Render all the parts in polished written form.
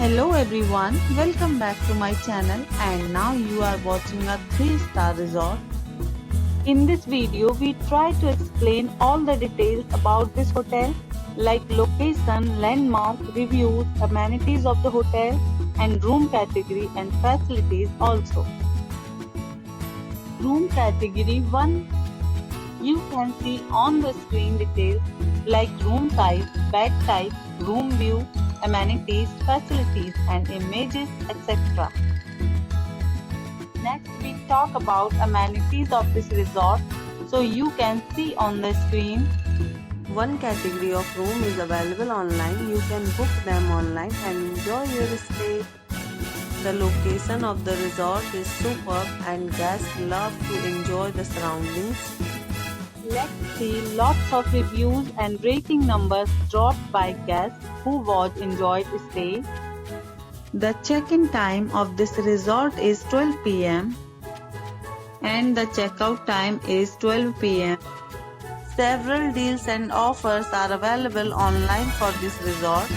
Hello everyone, welcome back to my channel and now you are watching a 3-star resort. In this video, we try to explain all the details about this hotel like location, landmark, reviews, amenities of the hotel and room category and facilities also. Room category 1. You can see on the screen details like room type, bed type, room view, amenities, facilities and images, etc. Next we talk about amenities of this resort, so you can see on the screen. One category of room is available online. You can book them online and enjoy your stay. The location of the resort is superb and guests love to enjoy the surroundings. Let's see lots of reviews and rating numbers dropped by guests who was enjoyed stay. The check-in time of this resort is 12 p.m. and the checkout time is 12 p.m. Several deals and offers are available online for this resort,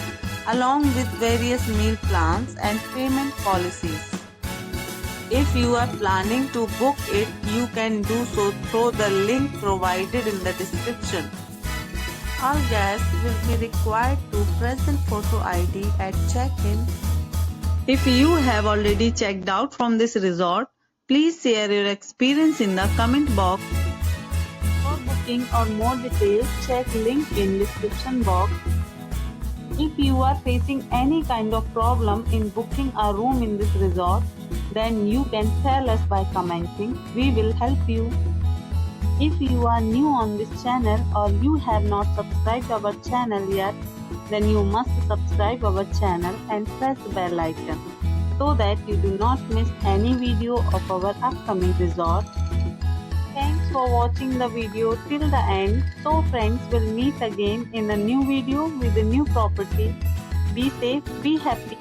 along with various meal plans and payment policies. If you are planning to book it, you can do so through the link provided in the description. All guests will be required to present photo ID at check-in. If you have already checked out from this resort, please share your experience in the comment box. For booking or more details, check link in description box. If you are facing any kind of problem in booking a room in this resort, then you can tell us by commenting. We will help you. If you are new on this channel or you have not subscribed our channel yet, then you must subscribe our channel and press the bell icon so that you do not miss any video of our upcoming resort. Thanks for watching the video till the end. So friends, will meet again in a new video with a new property. Be safe, be happy.